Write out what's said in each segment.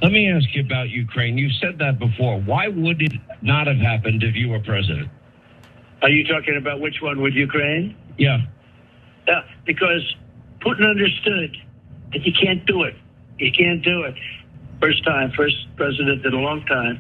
Let me ask you about Ukraine. You said that before. Why would it not have happened if you were president? Are you talking about which one with Ukraine? Yeah. Yeah, because Putin understood that you can't do it. You can't do it. First president in a long time.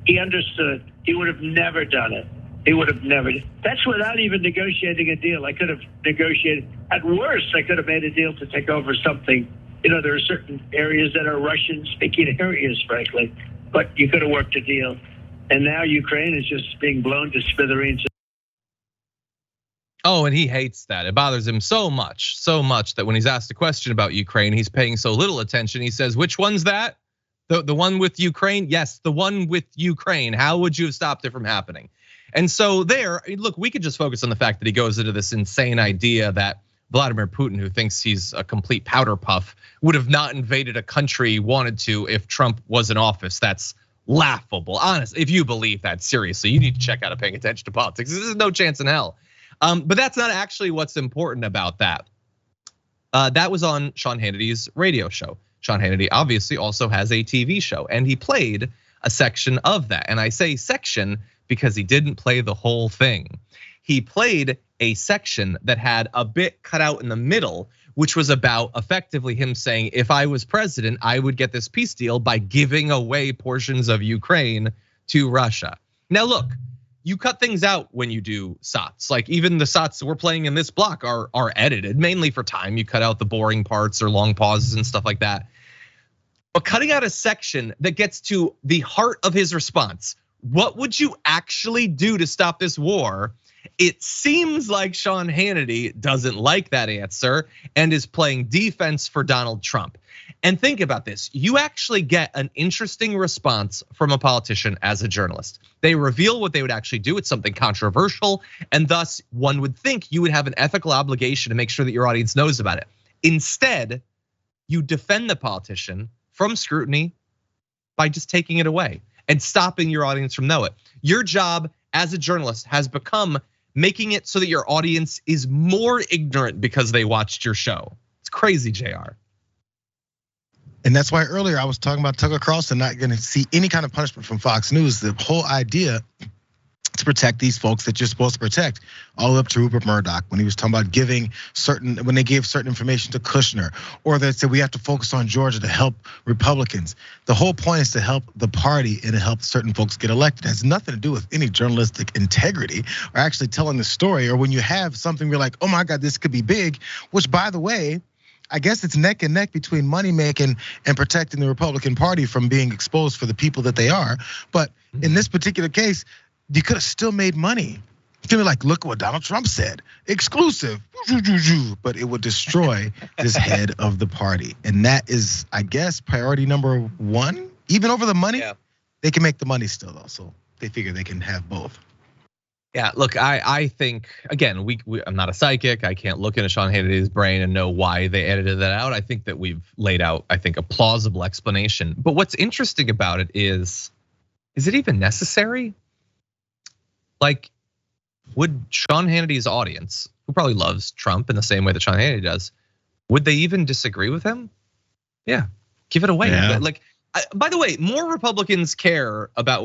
He understood. He would have never done it. He would have never. That's without even negotiating a deal. I could have negotiated. At worst, I could have made a deal to take over something. You know, there are certain areas that are Russian-speaking areas, frankly. But you could have worked a deal. And now Ukraine is just being blown to smithereens. Oh, and he hates that. It bothers him so much that when he's asked a question about Ukraine, he's paying so little attention. He says, which one's that? The one with Ukraine? Yes, the one with Ukraine. How would you have stopped it from happening? And so look, we could just focus on the fact that he goes into this insane idea that Vladimir Putin, who thinks he's a complete powder puff, would have not invaded a country he wanted to if Trump was in office. That's laughable. Honestly, if you believe that, seriously, you need to check out of paying attention to politics. There's no chance in hell. But that's not actually what's important about that. That was on Sean Hannity's radio show. Sean Hannity obviously also has a TV show, and he played a section of that. And I say section because he didn't play the whole thing. He played a section that had a bit cut out in the middle, which was about effectively him saying, if I was president, I would get this peace deal by giving away portions of Ukraine to Russia. Now look, you cut things out when you do SOTs. Like even the SOTs we're playing in this block are edited, mainly for time. You cut out the boring parts or long pauses and stuff like that. But cutting out a section that gets to the heart of his response, what would you actually do to stop this war? It seems like Sean Hannity doesn't like that answer and is playing defense for Donald Trump. And think about this, you actually get an interesting response from a politician as a journalist. They reveal what they would actually do. It's something controversial, and thus one would think you would have an ethical obligation to make sure that your audience knows about it. Instead, you defend the politician from scrutiny by just taking it away and stopping your audience from know it. Your job as a journalist has become making it so that your audience is more ignorant because they watched your show. It's crazy, JR. And that's why earlier I was talking about Tucker Carlson not gonna see any kind of punishment from Fox News. The whole idea to protect these folks that you're supposed to protect, all the way up to Rupert Murdoch when he was talking about when they gave certain information to Kushner, or they said we have to focus on Georgia to help Republicans. The whole point is to help the party and to help certain folks get elected. It has nothing to do with any journalistic integrity or actually telling the story. Or when you have something you're like, oh my God, this could be big, which by the way, I guess it's neck and neck between money making and protecting the Republican Party from being exposed for the people that they are. But in this particular case, you could have still made money. You could be like, look what Donald Trump said, exclusive, but it would destroy this head of the party. And that is, I guess, priority number one, even over the money. Yeah. They can make the money still though, so they figure they can have both. Yeah, look, I think, again, I'm not a psychic. I can't look into Sean Hannity's brain and know why they edited that out. I think that we've laid out, I think, a plausible explanation. But what's interesting about it is it even necessary? Like, would Sean Hannity's audience, who probably loves Trump in the same way that Sean Hannity does, would they even disagree with him? Yeah, give it away. Yeah. Like, by the way, more Republicans care about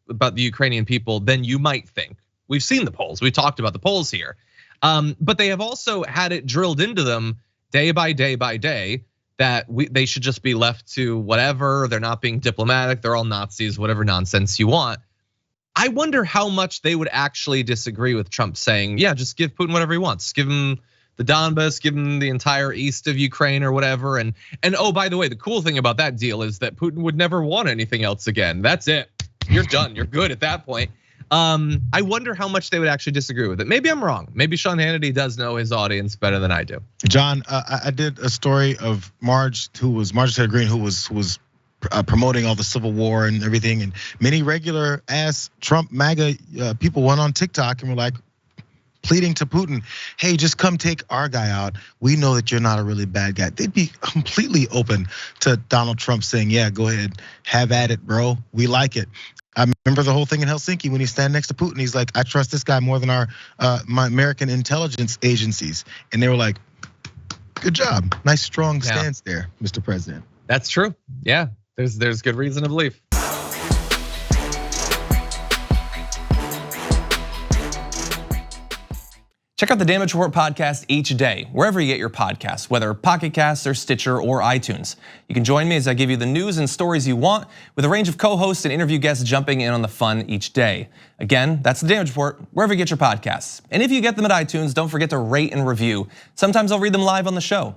the Ukrainian people than you might think. We've seen the polls. We talked about the polls here, but they have also had it drilled into them day by day by day that they should just be left to whatever. They're not being diplomatic. They're all Nazis. Whatever nonsense you want. I wonder how much they would actually disagree with Trump saying, yeah, just give Putin whatever he wants. Give him the Donbass, give him the entire east of Ukraine or whatever. And oh, by the way, the cool thing about that deal is that Putin would never want anything else again. That's it. You're done. You're good at that point. I wonder how much they would actually disagree with it. Maybe I'm wrong. Maybe Sean Hannity does know his audience better than I do. John, I did a story of Marjorie Taylor Greene, who was promoting all the Civil War and everything, and many regular ass Trump MAGA people went on TikTok and were like pleading to Putin, hey, just come take our guy out. We know that you're not a really bad guy. They'd be completely open to Donald Trump saying, yeah, go ahead, have at it, bro. We like it. I remember the whole thing in Helsinki when he's standing next to Putin. He's like, I trust this guy more than my American intelligence agencies. And they were like, good job. Nice, strong stance there, Mr. President. That's true. Yeah. There's good reason to believe. Check out the Damage Report podcast each day, wherever you get your podcasts, whether Pocket Casts or Stitcher or iTunes. You can join me as I give you the news and stories you want, with a range of co-hosts and interview guests jumping in on the fun each day. Again, that's the Damage Report, wherever you get your podcasts. And if you get them at iTunes, don't forget to rate and review. Sometimes I'll read them live on the show.